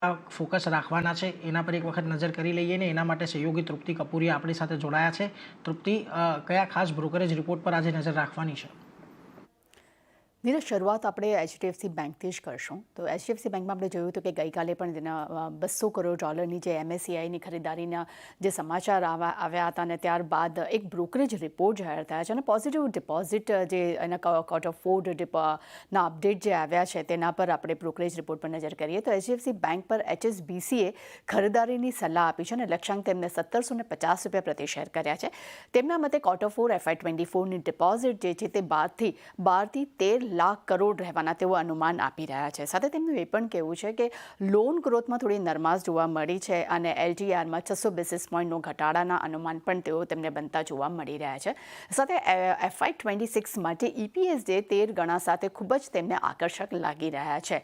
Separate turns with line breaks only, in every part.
Focus રાખવાના છે એના પર એક વખત નજર કરી લઈએ ને એના માટે સહયોગી તૃપ્તિ કપૂરિયા આપણી સાથે જોડાયા છે. તૃપ્તિ, કયા ખાસ બ્રોકરેજ રિપોર્ટ પર આજે નજર રાખવાની છે?
નીરજ, શરૂઆત આપણે એચડીએફસી બેંકથી જ કરશું. તો એચડીએફસી બેંકમાં આપણે જોયું હતું કે ગઈકાલે પણ તેના $200 કરોડ જે એમએસસીઆઈની ખરીદારીના જે સમાચાર આવ્યા હતા અને ત્યારબાદ એક બ્રોકરેજ રિપોર્ટ જાહેર થયા છે અને પોઝિટિવ ડિપોઝિટ જે એના ક્વાર્ટર 4 ના અપડેટ જે આવ્યા છે તેના પર આપણે બ્રોકરેજ રિપોર્ટ પર નજર કરીએ તો એચડીએફસી બેંક પર HSBCએ ખરીદારીની સલાહ આપી છે અને લક્ષ્યાંક તેમને $1750 પ્રતિ શેર કર્યા છે. તેમના મતે ક્વાર્ટર 4 FY24ની ડિપોઝિટ જે છે તે 12 થી 13 લાખ કરોડ રહેવાના તેઓ અનુમાન આપી રહ્યા છે. સાથે તેમનું એ પણ કહેવું છે કે લોન ગ્રોથમાં થોડી નરમાશ જોવા મળી છે અને LTRમાં 600 બેસિસ પોઈન્ટનો ઘટાડાના અનુમાન પણ તેમને બનતા જોવા મળી રહ્યા છે. સાથે FY26 માટે EPS જે 13 ગણા સાથે ખૂબ જ તેમને આકર્ષક લાગી રહ્યા છે.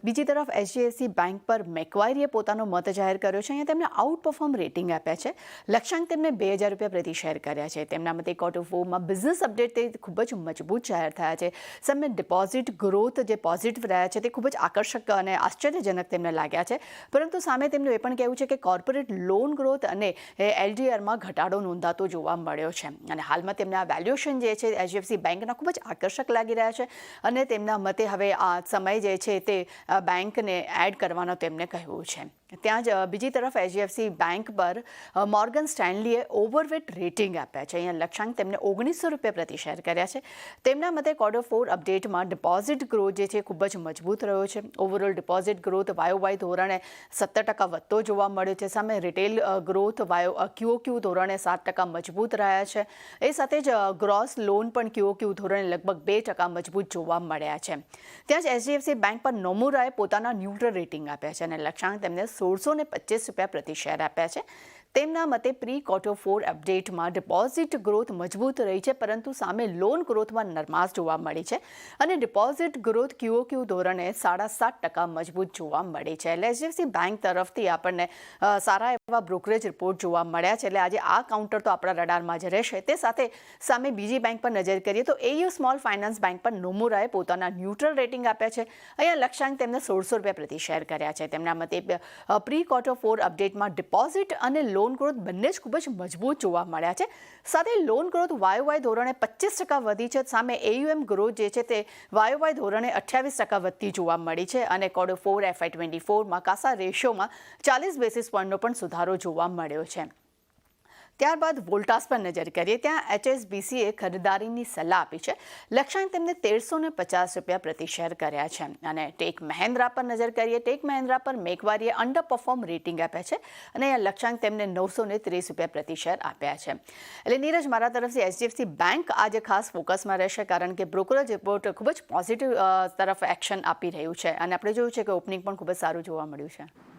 બીજી તરફ HDFC બેંક પર મેક્વાયરીએ પોતાનો મત જાહેર કર્યો છે. અહીંયા તેમને આઉટ પરફોર્મ રેટિંગ આપ્યા છે. લક્ષ્યાંક તેમને $2000 પ્રતિ શેર કર્યા છે. તેમના મતે ક્વાર્ટર 4માં બિઝનેસ અપડેટ તે ખૂબ જ મજબૂત જાહેર થયા છે. ડિપોઝિટ ગ્રોથ જે પોઝિટિવ રહ્યા છે તે ખૂબ જ આકર્ષક અને આશ્ચર્યજનક તેમને લાગ્યા છે. પરંતુ સામે તેમનું એ પણ કહેવું છે કે કોર્પોરેટ લોન ગ્રોથ અને LDRમાં ઘટાડો નોંધાતો જોવા મળ્યો છે અને હાલમાં તેમના વેલ્યુએશન જે છે HDFC બેંકના ખૂબ જ આકર્ષક લાગી રહ્યા છે અને તેમના મતે હવે આ સમય જે છે તે બેંકને એડ કરવાનો તેમને કહ્યું છે. ત્યાં જ બીજી તરફ HDFC બેંક પર મોર્ગન સ્ટેનલીએ ઓવરવેટ રેટિંગ આપ્યા છે. અહીંયા લક્ષ્યાંક તેમને $1900 પ્રતિ શેર કર્યા છે. તેમના મતે ક્વાર્ટર 4 અપડેટમાં ડિપોઝિટ ગ્રોથ જે છે ખૂબ જ મજબૂત રહ્યો છે. ઓવરઓલ ડિપોઝિટ ગ્રોથ YOY ધોરણે 17% વધતો જોવા મળ્યો છે. સામે રિટેલ ગ્રોથ QOQ ધોરણે 7% મજબૂત રહ્યા છે. એ સાથે જ ગ્રોસ લોન પણ QOQ ધોરણે લગભગ 2% મજબૂત જોવા મળ્યા છે. ત્યાં જ HDFC બેંક પર નોમુરાએ પોતાના ન્યુટ્રલ રેટિંગ આપ્યા છે અને લક્ષ્યાંક તેમને $1625 પ્રતિ શેર આપ્યા છે. તેમના મતે પ્રી ક્વાર્ટર 4 અપડેટમાં ડિપોઝિટ ગ્રોથ મજબૂત રહી છે પરંતુ સામે લોન ગ્રોથમાં નરમાશ જોવા મળી છે અને ડિપોઝિટ ગ્રોથ QOQ ધોરણે 7.5% મજબૂત જોવા મળી છે. એટલે HDFC બેંક તરફથી આપણને સારા એવા બ્રોકરેજ રિપોર્ટ જોવા મળ્યા છે. એટલે આજે આ કાઉન્ટર તો આપણા રડારમાં જ રહેશે. તે સાથે સામે બીજી બેંક પર નજર કરીએ તો AU સ્મોલ ફાઇનાન્સ બેંક પર નોમુરાએ પોતાના ન્યુટ્રલ રેટિંગ આપ્યા છે. અહીંયા લક્ષ્યાંક તેમને $1600 પ્રતિ શેર કર્યા છે. તેમના મતે પ્રી ક્વાર્ટર 4 અપડેટમાં ડિપોઝિટ અને લોન ગ્રોથ બંને જ ખૂબ જ મજબૂત જોવા મળ્યા છે. સાથે લોન ગ્રોથ YOY ધોરણે 25% વધી છે. સામે AUM ગ્રોથ જે છે તે YOY ધોરણે 28% વધતી જોવા મળી છે અને ક્વાર્ટર 4 FY24માં કાસા રેશિયોમાં 40 બેસિસ પોઈન્ટનો પણ સુધારો જોવા મળ્યો છે. ત્યારબાદ વોલ્ટાસ પર નજર કરીએ. ત્યાં HSBCએ ખરીદારીની સલાહ આપી છે. લક્ષ્યાંક તેમને $1350 પ્રતિ શેર કર્યા છે અને ટેક મહિન્દ્રા પર નજર કરીએ. ટેક મહિન્દ્રા પર મેકવારીએ અંડર પરફોર્મ રેટિંગ આપ્યા છે અને અહીંયા લક્ષ્યાંક તેમને $930 પ્રતિ શેર આપ્યા છે. એટલે નીરજ, મારા તરફથી HDFC બેંક આજે ખાસ ફોકસમાં રહેશે કારણ કે બ્રોકરેજ રિપોર્ટ ખૂબ જ પોઝિટિવ તરફ એક્શન આપી રહ્યું છે અને આપણે જોયું છે કે ઓપનિંગ પણ ખૂબ જ સારું જોવા મળ્યું છે.